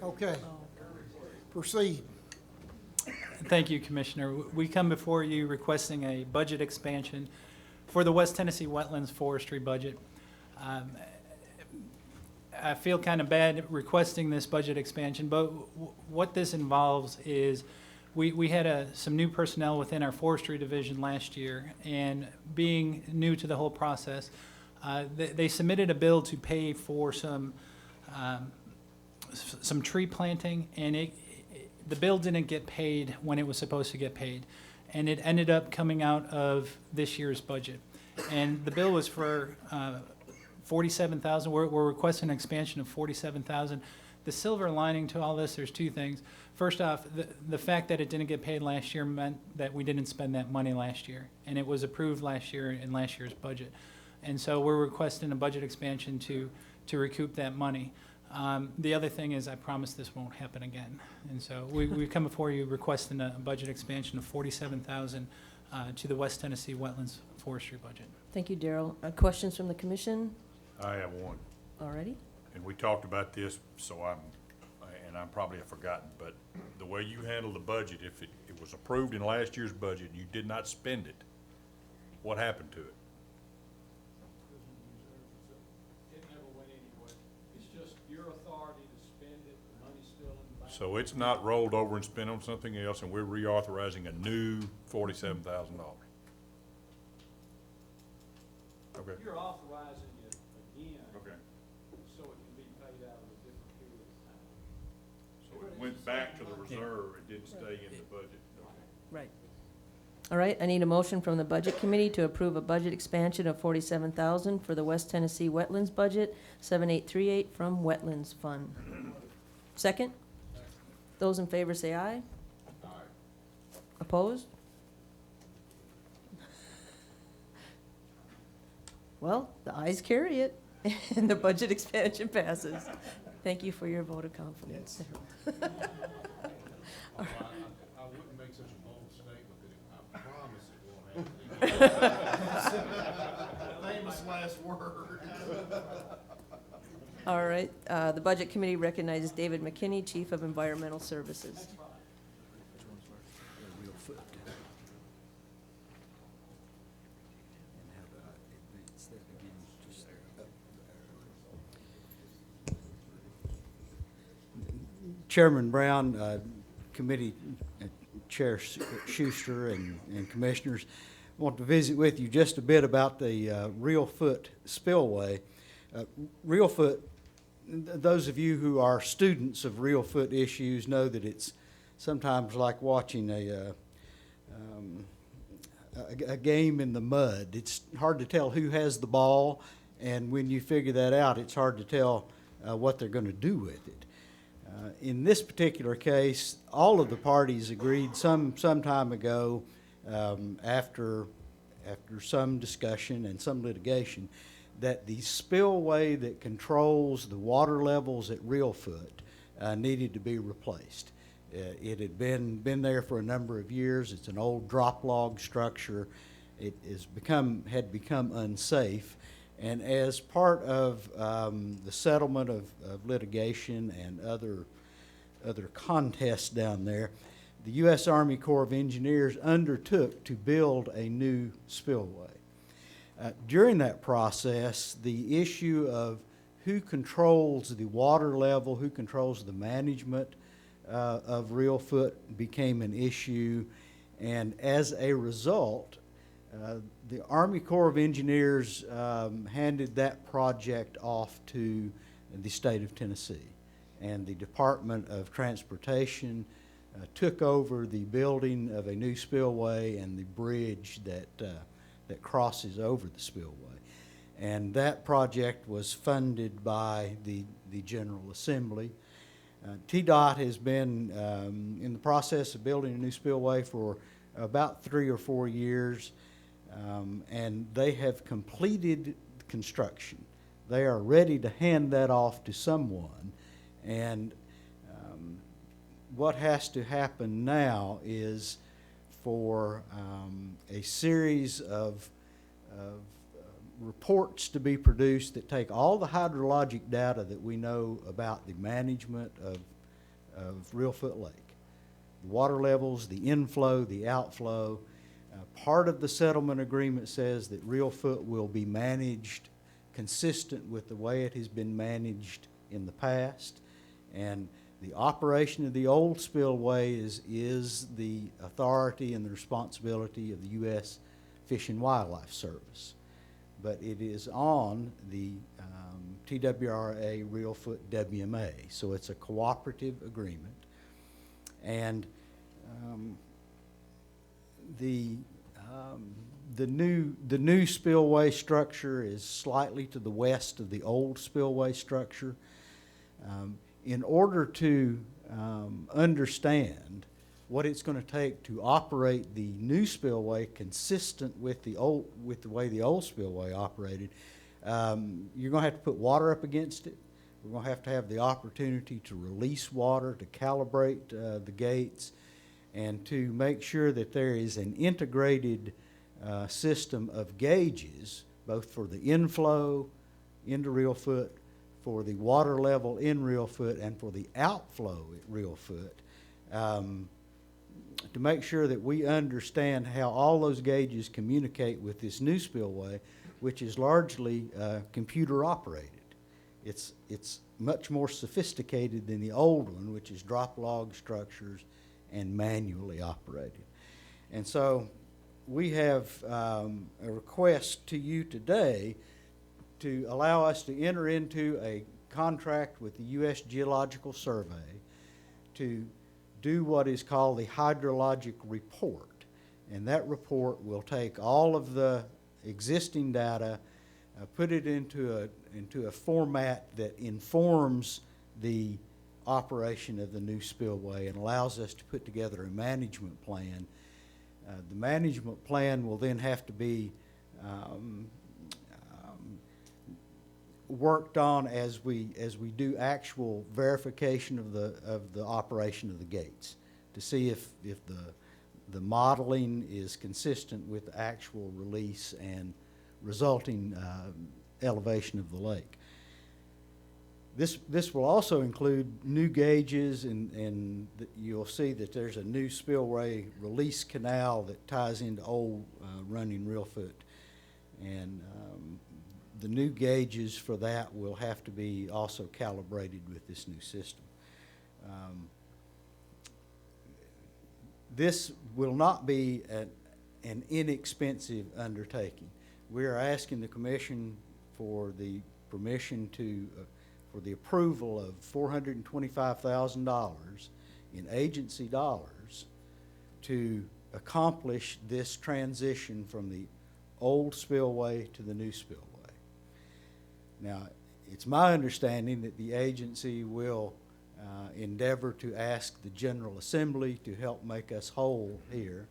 Okay, proceed. Thank you, Commissioner. We come before you requesting a budget expansion for the West Tennessee Wetlands Forestry budget. I feel kind of bad requesting this budget expansion, but what this involves is we had some new personnel within our forestry division last year, and being new to the whole process, they submitted a bill to pay for some tree planting, and the bill didn't get paid when it was supposed to get paid, and it ended up coming out of this year's budget. And the bill was for $47,000. We're requesting an expansion of $47,000. The silver lining to all this, there's two things. First off, the fact that it didn't get paid last year meant that we didn't spend that money last year, and it was approved last year in last year's budget. And so we're requesting a budget expansion to recoup that money. The other thing is, I promise this won't happen again. And so we come before you requesting a budget expansion of $47,000 to the West Tennessee Wetlands Forestry budget. Thank you, Darrell. Questions from the commission? I have one, Alrighty. and we talked about this, so I'm probably have forgotten, but the way you handle the budget, if it was approved in last year's budget and you did not spend it, what happened to it? It never went anywhere. It's just your authority to spend it, the money's still in the bank. So it's not rolled over and spent on something else, and we're reauthorizing a new $47,000. Okay. You're authorizing it again, Okay. so it can be paid out of a different period of time. So it went back to the reserve, it didn't stay in the budget. Okay. Right. All right, I need a motion from the Budget Committee to approve a budget expansion of $47,000 for the West Tennessee Wetlands budget, 7838 from Wetlands Fund. Second? Those in favor say aye. Aye. Opposed? Well, the ayes carry it, and the budget expansion passes. Thank you for your vote of confidence. I wouldn't make such a bold statement that I promise it won't happen. Famous last word. All right, the Budget Committee recognizes David McKinney, Chief of Environmental Services. Chairman Brown, Committee Chair Schuster, and Commissioners, I want to visit with you just a bit about the Reelfoot Spillway. Reelfoot, those of you who are students of Reelfoot issues know that it's sometimes like watching a game in the mud. It's hard to tell who has the ball, and when you figure that out, it's hard to tell what they're going to do with it. In this particular case, all of the parties agreed some time ago, after some discussion and some litigation, that the spillway that controls the water levels at Reelfoot needed to be replaced. It had been there for a number of years. It's an old drop log structure. It had become unsafe. And as part of the settlement of litigation and other contests down there, the U.S. Army Corps of Engineers undertook to build a new spillway. During that process, the issue of who controls the water level, who controls the management of Reelfoot became an issue, and as a result, the Army Corps of Engineers handed that project off to the state of Tennessee, and the Department of Transportation took over the building of a new spillway and the bridge that crosses over the spillway. And that project was funded by the General Assembly. TDOT has been in the process of building a new spillway for about 3 or 4 years. And they have completed construction. They are ready to hand that off to someone. And what has to happen now is for a series of reports to be produced that take all the hydrologic data that we know about the management of Reelfoot Lake. The water levels, the inflow, the outflow. Part of the settlement agreement says that Reelfoot will be managed consistent with the way it has been managed in the past. And the operation of the old spillway is the authority and the responsibility of the U.S. Fish and Wildlife Service. But it is on the TWRA Reelfoot WMA, so it's a cooperative agreement. And the new spillway structure is slightly to the west of the old spillway structure. In order to understand what it's going to take to operate the new spillway consistent with the way the old spillway operated, you're going to have to put water up against it. We're going to have the opportunity to release water, to calibrate the gates, and to make sure that there is an integrated system of gauges, both for the inflow into Reelfoot, for the water level in Reelfoot, and for the outflow at Reelfoot, to make sure that we understand how all those gauges communicate with this new spillway, which is largely computer operated. It's much more sophisticated than the old one, which is drop log structures and manually operated. And so we have a request to you today to allow us to enter into a contract with the U.S. Geological Survey to do what is called the hydrologic report. And that report will take all of the existing data, put it into a format that informs the operation of the new spillway and allows us to put together a management plan. The management plan will then have to be worked on as we do actual verification of the operation of the gates to see if the modeling is consistent with the actual release and resulting elevation of the lake. This will also include new gauges, and you'll see that there's a new spillway release canal that ties into old running Reelfoot. And the new gauges for that will have to be also calibrated with this new system. This will not be an inexpensive undertaking. We are asking the Commission for the permission to for the approval of $425,000 in agency dollars to accomplish this transition from the old spillway to the new spillway. Now, it's my understanding that the agency will endeavor to ask the General Assembly to help make us whole here,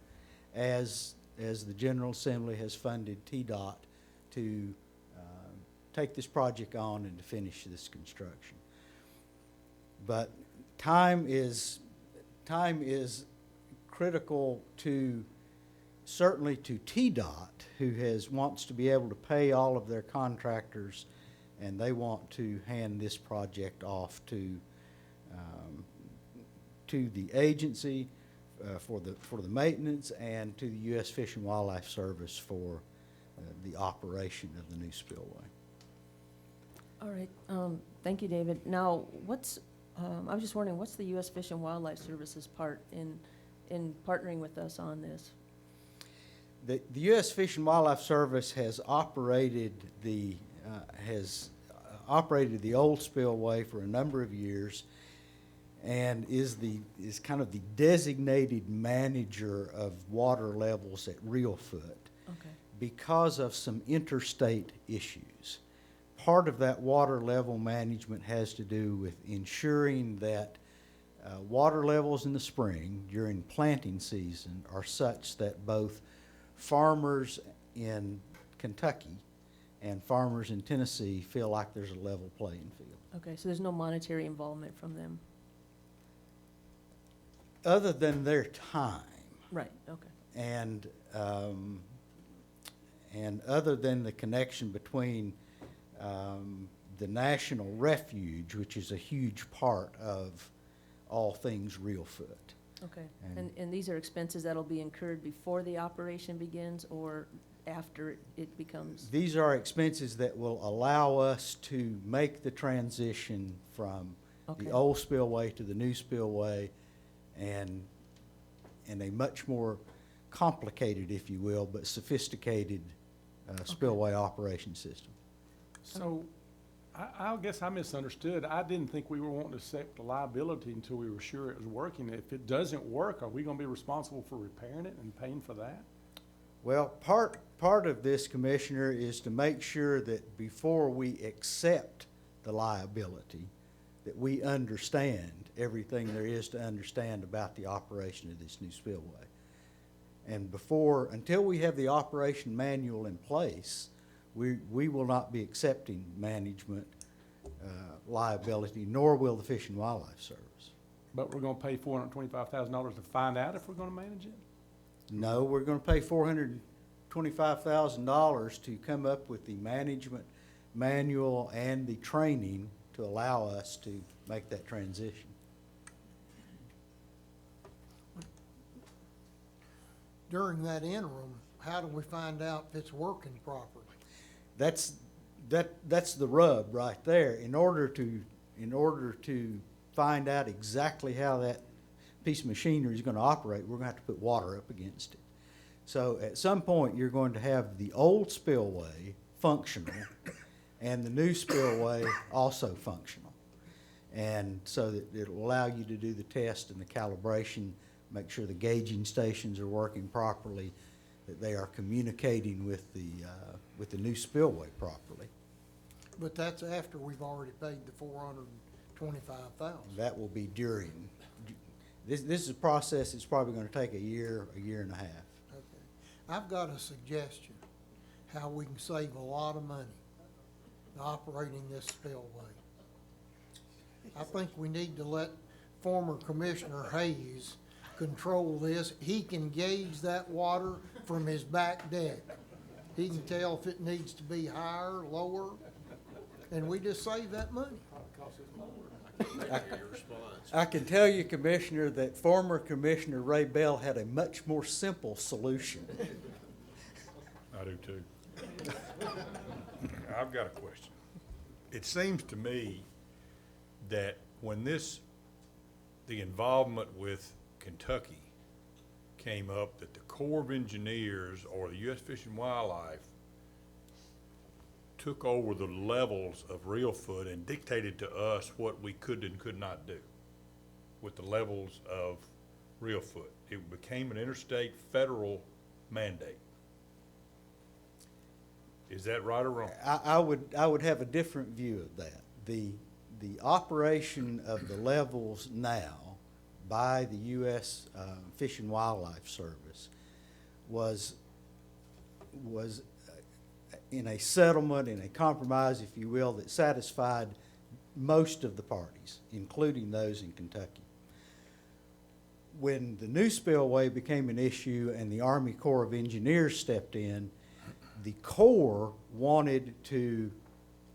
as the General Assembly has funded TDOT to take this project on and to finish this construction. But time is critical to, certainly to TDOT, who wants to be able to pay all of their contractors, and they want to hand this project off to the agency for the maintenance, and to the U.S. Fish and Wildlife Service for the operation of the new spillway. All right, thank you, David. Now, I was just wondering, what's the U.S. Fish and Wildlife Service's part in partnering with us on this? The U.S. Fish and Wildlife Service has operated the old spillway for a number of years, and is kind of the designated manager of water levels at Reelfoot. Okay. Because of some interstate issues. Part of that water level management has to do with ensuring that water levels in the spring during planting season are such that both farmers in Kentucky and farmers in Tennessee feel like there's a level playing field. Okay, so there's no monetary involvement from them? Other than their time. Right, okay. And other than the connection between the National Refuge, which is a huge part of all things Reelfoot. Okay, And- and these are expenses that'll be incurred before the operation begins or after it becomes? These are expenses that will allow us to make the transition from Okay. the old spillway to the new spillway and a much more complicated, if you will, but sophisticated spillway operation system. So, I guess I misunderstood. I didn't think we were wanting to accept the liability until we were sure it was working. If it doesn't work, are we gonna be responsible for repairing it and paying for that? Well, part of this, Commissioner, is to make sure that before we accept the liability, that we understand everything there is to understand about the operation of this new spillway. And until we have the operation manual in place, we will not be accepting management liability, nor will the Fish and Wildlife Service. But we're gonna pay $425,000 to find out if we're gonna manage it? No, we're gonna pay $425,000 to come up with the management manual and the training to allow us to make that transition. During that interim, how do we find out if it's working properly? That's the rub right there. In order to find out exactly how that piece of machinery is gonna operate, we're gonna have to put water up against it. So at some point, you're going to have the old spillway functional and the new spillway also functional. And so that it'll allow you to do the test and the calibration, make sure the gauging stations are working properly, that they are communicating with the new spillway properly. But that's after we've already paid the $425,000. That will be during. This is a process that's probably gonna take a year and a half. Okay. I've got a suggestion, how we can save a lot of money operating this spillway. I think we need to let former Commissioner Hayes control this. He can gauge that water from his back deck. He can tell if it needs to be higher, lower, and we just save that money. I can tell you, Commissioner, that former Commissioner Ray Bell had a much more simple solution. I do too. I've got a question. It seems to me that when the involvement with Kentucky came up, that the Corps of Engineers or the U.S. Fish and Wildlife took over the levels of Reelfoot and dictated to us what we could and could not do with the levels of Reelfoot. It became an interstate federal mandate. Is that right or wrong? I would have a different view of that. The operation of the levels now by the U.S. Fish and Wildlife Service was in a settlement, in a compromise, if you will, that satisfied most of the parties, including those in Kentucky. When the new spillway became an issue and the Army Corps of Engineers stepped in, the Corps wanted to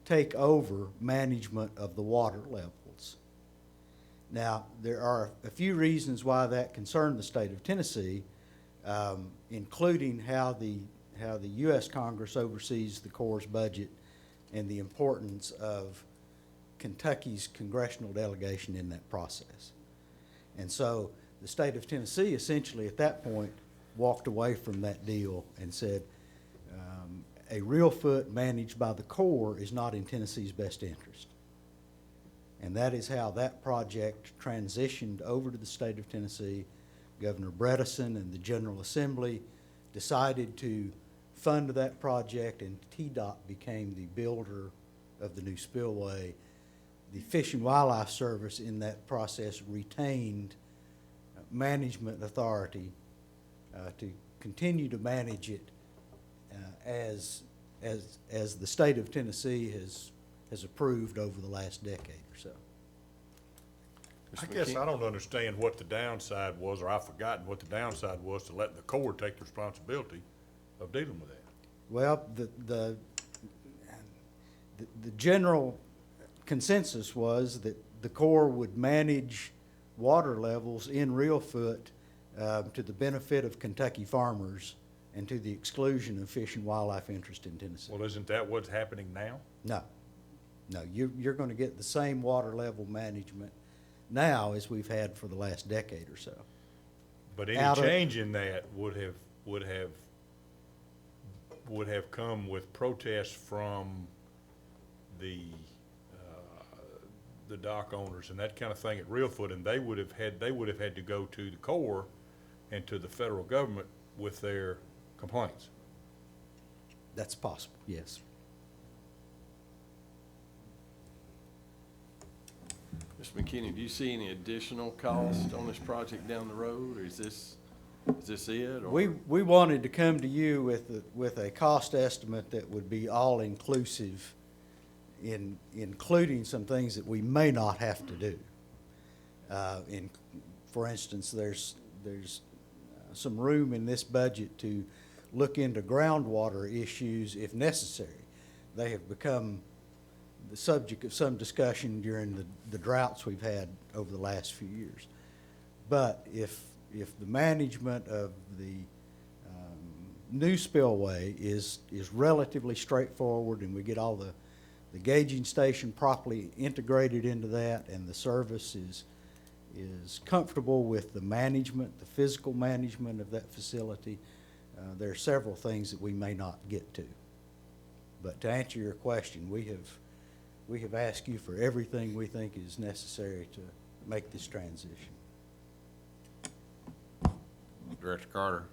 take over management of the water levels. Now, there are a few reasons why that concerned the state of Tennessee, including how the U.S. Congress oversees the Corps' budget and the importance of Kentucky's congressional delegation in that process. And so the state of Tennessee essentially at that point walked away from that deal and said, a Reelfoot managed by the Corps is not in Tennessee's best interest. And that is how that project transitioned over to the state of Tennessee. Governor Bredesen and the General Assembly decided to fund that project, and TDOT became the builder of the new spillway. The Fish and Wildlife Service in that process retained management authority to continue to manage it as the state of Tennessee has approved over the last decade or so. I guess I don't understand what the downside was, or I've forgotten what the downside was to letting the Corps take the responsibility of dealing with that. Well, the general consensus was that the Corps would manage water levels in Reelfoot to the benefit of Kentucky farmers and to the exclusion of fish and wildlife interest in Tennessee. Well, isn't that what's happening now? No, no, you're going to get the same water level management now as we've had for the last decade or so. But any Out of- change in that would have come with protests from the dock owners and that kind of thing at Reelfoot, and they would have had to go to the Corps and to the federal government with their complaints. That's possible, yes. Mr. McKinney, do you see any additional cost on this project down the road, or is this it? Or? We wanted to come to you with a cost estimate that would be all-inclusive including some things that we may not have to do. For instance, there's some room in this budget to look into groundwater issues if necessary. They have become the subject of some discussion during the droughts we've had over the last few years. But if the management of the new spillway is relatively straightforward and we get all the gauging station properly integrated into that and the service is comfortable with the management, the physical management of that facility, there are several things that we may not get to. But to answer your question, we have asked you for everything we think is necessary to make this transition. Director Carter.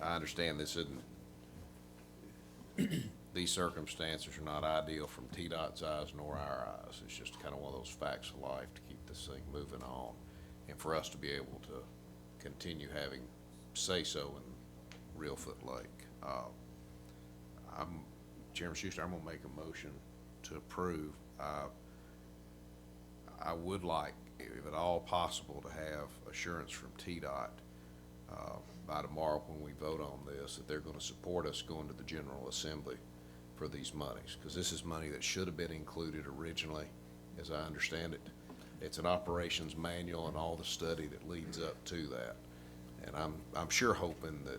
I understand this isn't, these circumstances are not ideal from TDOT's eyes nor our eyes. It's just kind of one of those facts of life to keep this thing moving on and for us to be able to continue having say-so in Reelfoot Lake. Chairman Schuster, I'm going to make a motion to approve. I would like, if at all possible, to have assurance from TDOT by tomorrow when we vote on this that they're going to support us going to the General Assembly for these monies, because this is money that should have been included originally, as I understand it. It's an operations manual and all the study that leads up to that. And I'm sure hoping that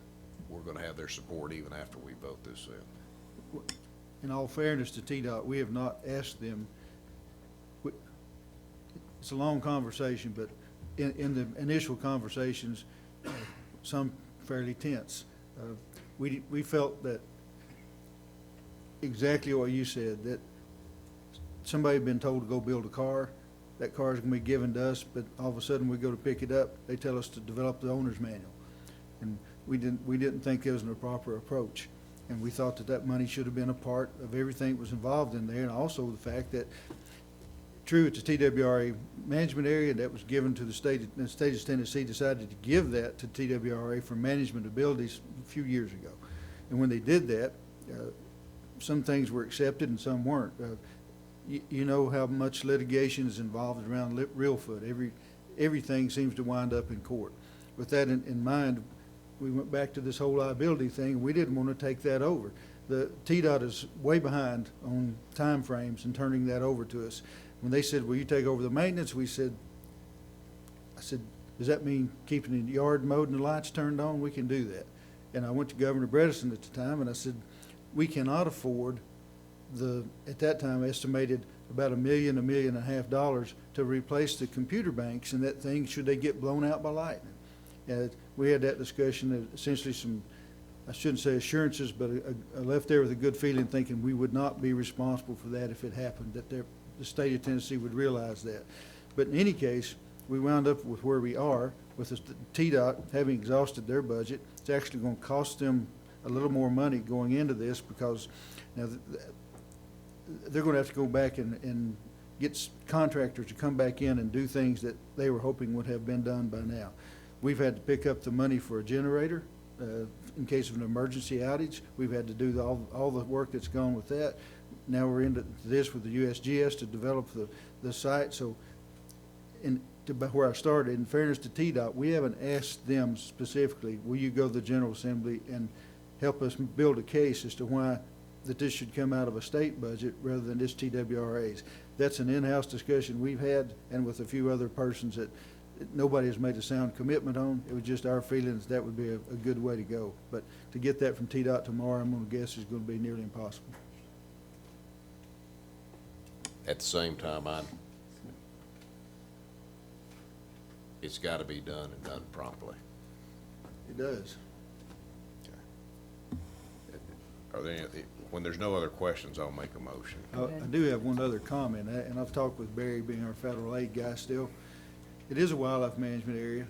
we're going to have their support even after we vote this in. In all fairness to TDOT, we have not asked them, it's a long conversation, but in the initial conversations, some fairly tense. We felt that exactly what you said, that somebody had been told to go build a car, that car is going to be given to us, but all of a sudden we go to pick it up, they tell us to develop the owner's manual. And we didn't think it was a proper approach. And we thought that money should have been a part of everything that was involved in there, and also the fact that, true, it's a TWRA management area that was given to the state of Tennessee decided to give that to TWRA for management abilities a few years ago. And when they did that, some things were accepted and some weren't. You know how much litigation is involved around Reelfoot. Everything seems to wind up in court. With that in mind, we went back to this whole liability thing, and we didn't want to take that over. The TDOT is way behind on time frames and turning that over to us. When they said, will you take over the maintenance, I said, does that mean keeping the yard mowed and the lights turned on? We can do that. And I went to Governor Bredesen at the time, and I said, we cannot afford at that time, estimated about $1 million and a half to replace the computer banks and that thing should they get blown out by lightning. We had that discussion, essentially some, I shouldn't say assurances, but I left there with a good feeling thinking we would not be responsible for that if it happened, that the state of Tennessee would realize that. But in any case, we wound up with where we are, with the TDOT having exhausted their budget. It's actually going to cost them a little more money going into this because now they're going to have to go back and get contractors to come back in and do things that they were hoping would have been done by now. We've had to pick up the money for a generator in case of an emergency outage. We've had to do all the work that's gone with that. Now we're into this with the USGS to develop the site. So where I started, in fairness to TDOT, we haven't asked them specifically, will you go to the General Assembly and help us build a case as to why that this should come out of a state budget rather than just TWRA's. That's an in-house discussion we've had, and with a few other persons that nobody has made a sound commitment on. It was just our feelings that would be a good way to go. But to get that from TDOT tomorrow, I'm gonna guess is gonna be nearly impossible. At the same time, it's gotta be done and done promptly. It does. Are there, when there's no other questions, I'll make a motion. I do have one other comment, and I've talked with Barry, being our federal aid guy still. It is a wildlife management area.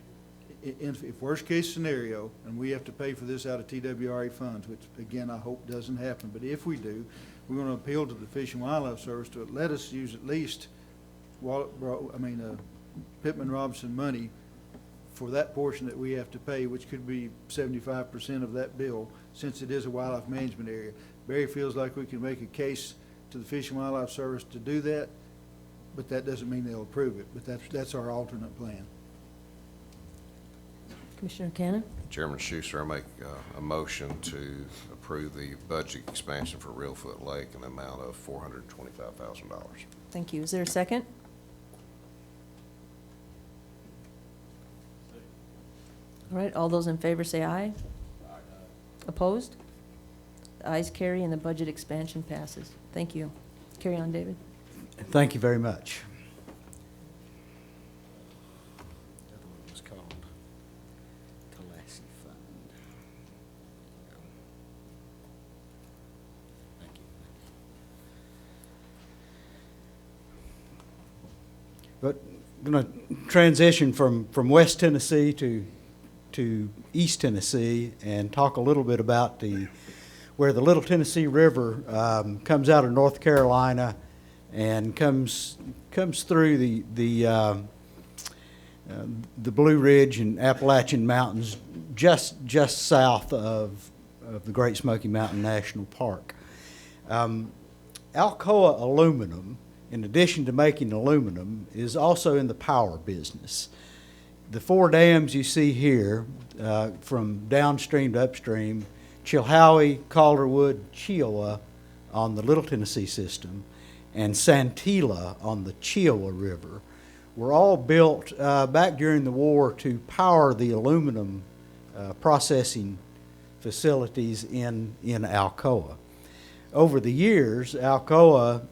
If worst case scenario, and we have to pay for this out of TWRA funds, which again, I hope doesn't happen, but if we do, we're gonna appeal to the Fish and Wildlife Service to let us use at least Pittman Robinson money for that portion that we have to pay, which could be 75% of that bill, since it is a wildlife management area. Barry feels like we can make a case to the Fish and Wildlife Service to do that, but that doesn't mean they'll approve it, but that's our alternate plan. Commissioner Cannon? Chairman Schuster, I make a motion to approve the budget expansion for Reelfoot Lake in the amount of $425,000. Thank you. Is there a second? All right, all those in favor say aye. Opposed? The ayes carry and the budget expansion passes. Thank you. Carry on, David. Thank you very much. The other one was called Tallassee Fund. Thank you. But I'm going to transition from West Tennessee to East Tennessee and talk a little bit about where the Little Tennessee River comes out of North Carolina and comes through the Blue Ridge and Appalachian Mountains just south of the Great Smoky Mountain National Park. Alcoa Aluminum, in addition to making aluminum, is also in the power business. The four dams you see here, from downstream to upstream, Chilhowie, Calderwood, Chiowa on the Little Tennessee system, and Santila on the Chiowa River, were all built back during the war to power the aluminum processing facilities in Alcoa. Over the years, Alcoa,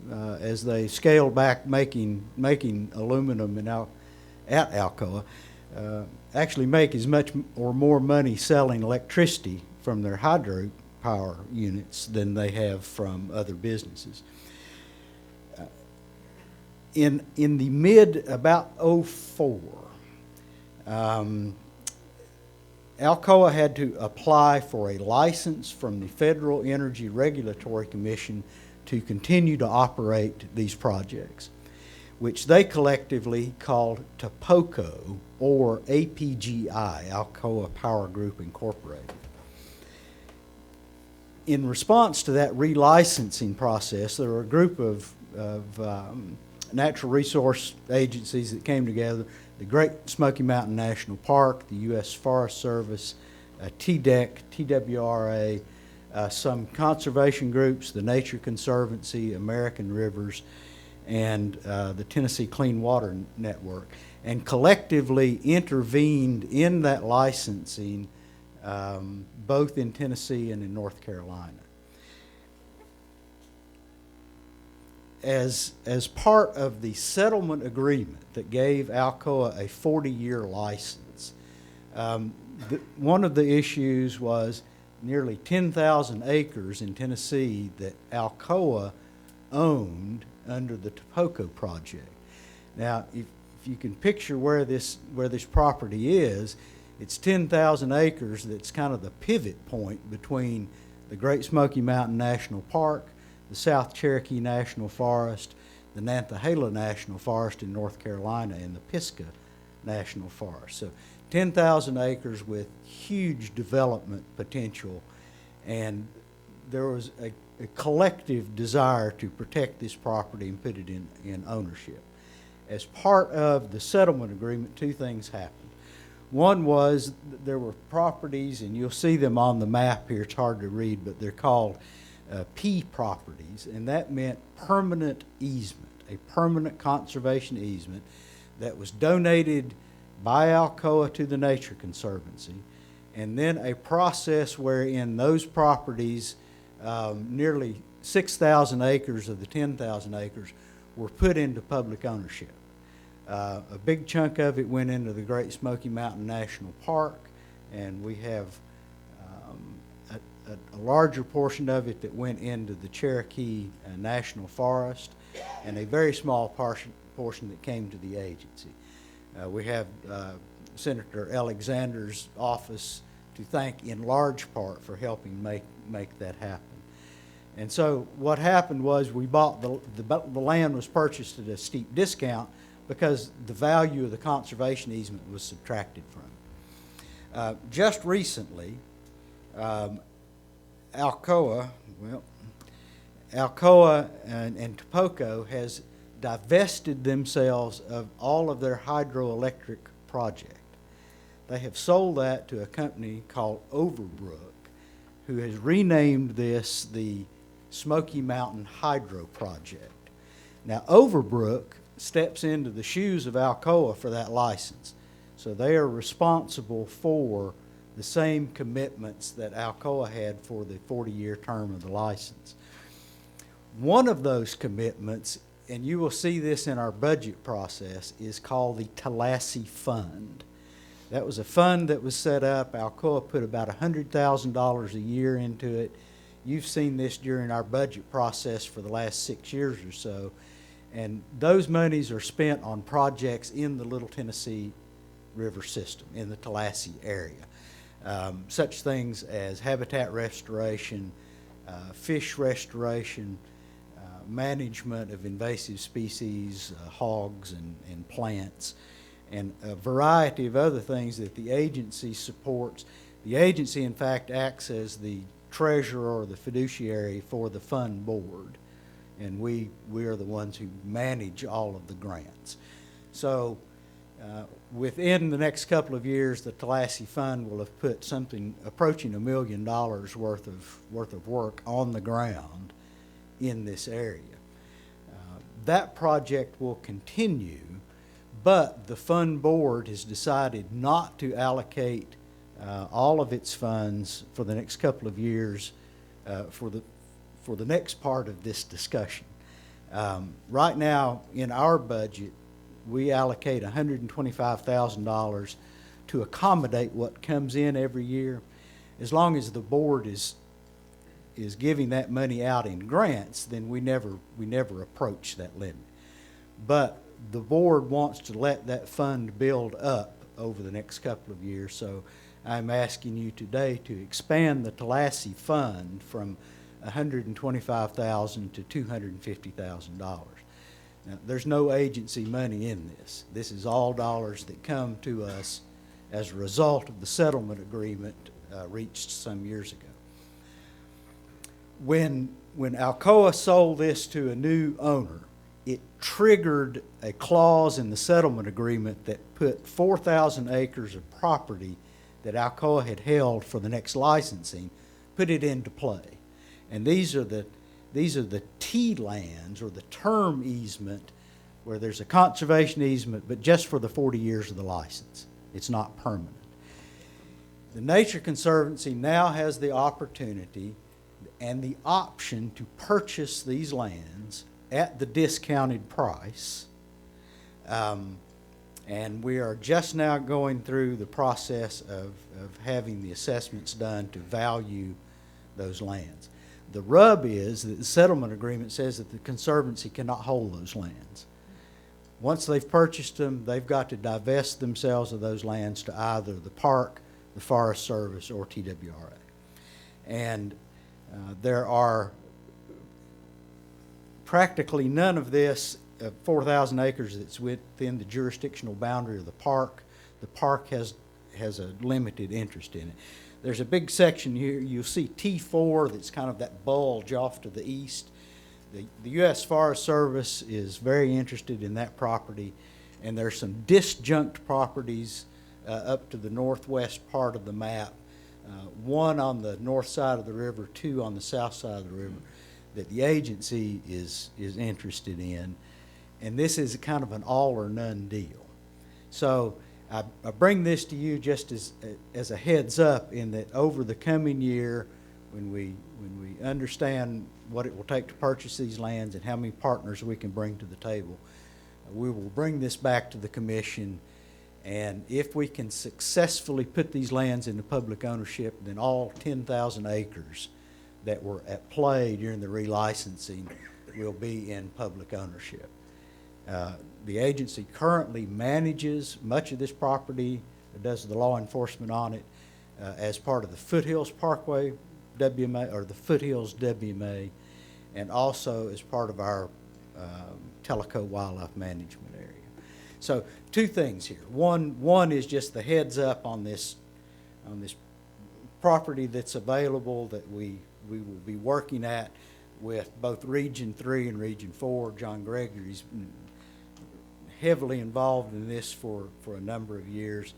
as they scaled back making aluminum at Alcoa, actually make as much or more money selling electricity from their hydropower units than they have from other businesses. In the mid about 04, Alcoa had to apply for a license from the Federal Energy Regulatory Commission to continue to operate these projects, which they collectively called TAPOCO, or APGI, Alcoa Power Group Incorporated. In response to that relicensing process, there were a group of natural resource agencies that came together: the Great Smoky Mountain National Park, the U.S. Forest Service, TDEC, TWRA, some conservation groups, the Nature Conservancy, American Rivers, and the Tennessee Clean Water Network, and collectively intervened in that licensing both in Tennessee and in North Carolina. As part of the settlement agreement that gave Alcoa a 40-year license, one of the issues was nearly 10,000 acres in Tennessee that Alcoa owned under the TAPOCO project. Now, if you can picture where this property is, it's 10,000 acres that's kind of the pivot point between the Great Smoky Mountain National Park, the South Cherokee National Forest, the Nantahala National Forest in North Carolina, and the Pisgah National Forest. So 10,000 acres with huge development potential, and there was a collective desire to protect this property and put it in ownership. As part of the settlement agreement, two things happened. One was there were properties, and you'll see them on the map here, it's hard to read, but they're called P properties, and that meant permanent easement, a permanent conservation easement that was donated by Alcoa to the Nature Conservancy, and then a process wherein those properties, nearly 6,000 acres of the 10,000 acres, were put into public ownership. A big chunk of it went into the Great Smoky Mountain National Park, and we have a larger portion of it that went into the Cherokee National Forest, and a very small portion that came to the agency. We have Senator Alexander's office to thank in large part for helping make that happen. And so what happened was we bought the land was purchased at a steep discount because the value of the conservation easement was subtracted from it. Just recently, Alcoa and Topoco has divested themselves of all of their hydroelectric project. They have sold that to a company called Overbrook, who has renamed this the Smoky Mountain Hydro Project. Now, Overbrook steps into the shoes of Alcoa for that license. So they are responsible for the same commitments that Alcoa had for the 40-year term of the license. One of those commitments, and you will see this in our budget process, is called the Tallassee Fund. That was a fund that was set up. Alcoa put about $100,000 a year into it. You've seen this during our budget process for the last 6 years or so. And those monies are spent on projects in the Little Tennessee River system, in the Tallassee area. Such things as habitat restoration, fish restoration, management of invasive species, hogs and plants, and a variety of other things that the agency supports. The agency, in fact, acts as the treasurer or the fiduciary for the fund board, and we are the ones who manage all of the grants. So within the next couple of years, the Tallassee Fund will have put something approaching $1 million worth of work on the ground in this area. That project will continue, but the fund board has decided not to allocate all of its funds for the next couple of years for the next part of this discussion. Right now, in our budget, we allocate $125,000 to accommodate what comes in every year. As long as the board is giving that money out in grants, then we never approach that limit. But the board wants to let that fund build up over the next couple of years, so I'm asking you today to expand the Tallassee Fund from $125,000 to $250,000. Now, there's no agency money in this. This is all dollars that come to us as a result of the settlement agreement reached some years ago. When Alcoa sold this to a new owner, it triggered a clause in the settlement agreement that put 4,000 acres of property that Alcoa had held for the next licensing, put it into play. And these are the T lands, or the term easement, where there's a conservation easement, but just for the 40 years of the license. It's not permanent. The Nature Conservancy now has the opportunity and the option to purchase these lands at the discounted price. And we are just now going through the process of having the assessments done to value those lands. The rub is that the settlement agreement says that the Conservancy cannot hold those lands. Once they've purchased them, they've got to divest themselves of those lands to either the park, the Forest Service, or TWRA. And there are practically none of this 4,000 acres that's within the jurisdictional boundary of the park. The park has a limited interest in it. There's a big section here. You'll see T4 that's kind of that bulge off to the east. The U.S. Forest Service is very interested in that property, and there's some disjunct properties up to the northwest part of the map one on the north side of the river, two on the south side of the river, that the agency is interested in. And this is kind of an all or none deal. So I bring this to you just as a heads up, in that over the coming year, when we understand what it will take to purchase these lands and how many partners we can bring to the table, we will bring this back to the commission. And if we can successfully put these lands into public ownership, then all 10,000 acres that were at play during the relicensing will be in public ownership. The agency currently manages much of this property, does the law enforcement on it, as part of the Foothills Parkway WMA, or the Foothills WMA, and also as part of our Tellico Wildlife Management Area. So two things here. One is just the heads up on this property that's available, that we will be working at with both Region 3 and Region 4. John Gregory's heavily involved in this for a number of years.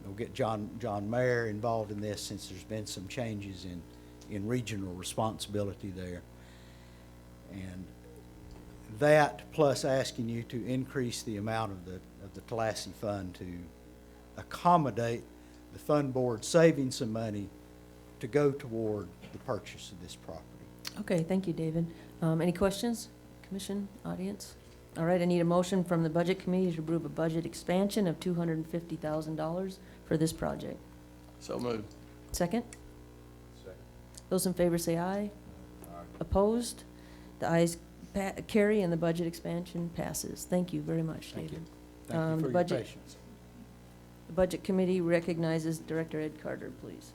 We'll get John Mayer involved in this, since there's been some changes in regional responsibility there. And that, plus asking you to increase the amount of the Tallassee fund to accommodate the fund board saving some money to go toward the purchase of this property. Okay, thank you, David. Any questions, commission, audience? All right, I need a motion from the Budget Committee to approve a budget expansion of $250,000 for this project. So moved. Second? Second. Those in favor say aye. Opposed? The ayes carry, and the budget expansion passes. Thank you very much, Thank David. you. Thank you The for your budget- patience. The Budget Committee recognizes Director Ed Carter, please.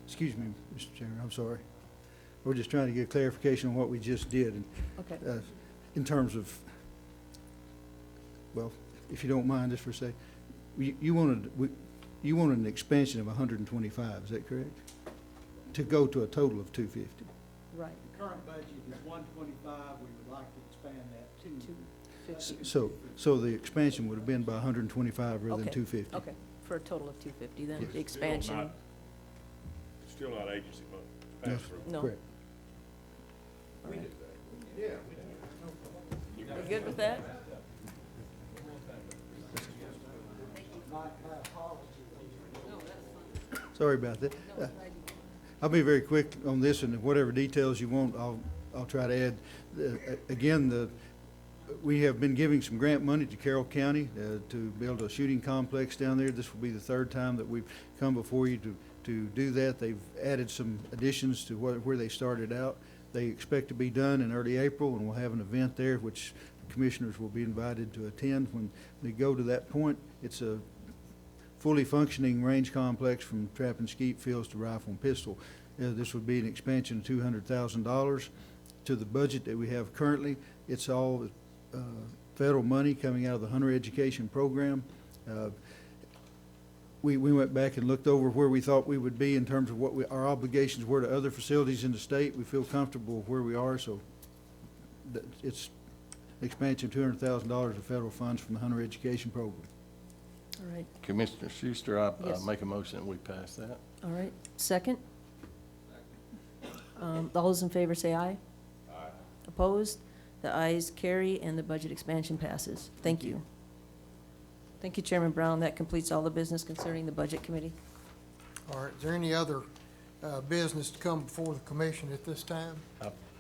Excuse me, Mr. Chairman, I'm sorry. We're just trying to get clarification on what we just did, and Okay. in terms of, well, if you don't mind, just for a sec, you wanted an expansion of 125, is that correct? To go to a total of 250. Right. The current budget is 125. We would like to expand that to 250. So the expansion would have been by 125 rather than Okay. 250. Okay, for a total of 250 then, Yes. the expansion. It's still not agency money. No, Pass through. No. Correct. All right. Yeah. You good with that? Sorry about that. I'll be very quick on this, and whatever details you want, I'll try to add. Again, we have been giving some grant money to Carroll County to build a shooting complex down there. This will be the third time that we've come before you to do that. They've added some additions to where they started out. They expect to be done in early April, and we'll have an event there which commissioners will be invited to attend. When they go to that point, it's a fully functioning range complex from trap and skeet fields to rifle and pistol. This would be an expansion of $200,000 to the budget that we have currently. It's all federal money coming out of the Hunter Education Program. We went back and looked over where we thought we would be in terms of what our obligations were to other facilities in the state. We feel comfortable with where we are, so it's expansion of $200,000 of federal funds from the Hunter Education Program. All right, Commissioner Schuster, I Yes. make a motion that we pass that. all right. Second? All those in favor say aye. Aye. Opposed? The ayes carry, and the budget expansion passes. Thank you. Thank you, Chairman Brown. That completes all the business concerning the Budget Committee. All right, is there any other business to come before the commission at this time?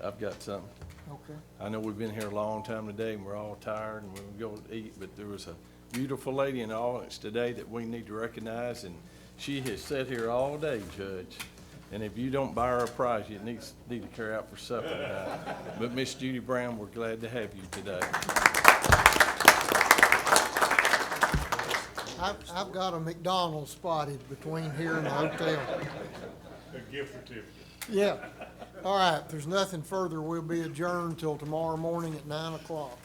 I've got something. Okay. I know we've been here a long time today, and we're all tired, and we're going to eat, but there was a beautiful lady in the audience today that we need to recognize, and she has sat here all day, Judge. And if you don't buy her a prize, you need to carry out for supper tonight. But Miss Judy Brown, we're glad to have you today. I've got a McDonald's spotted between here and the hotel. A gift certificate. Yeah. All right, if there's nothing further, we'll be adjourned till tomorrow morning at 9 o'clock.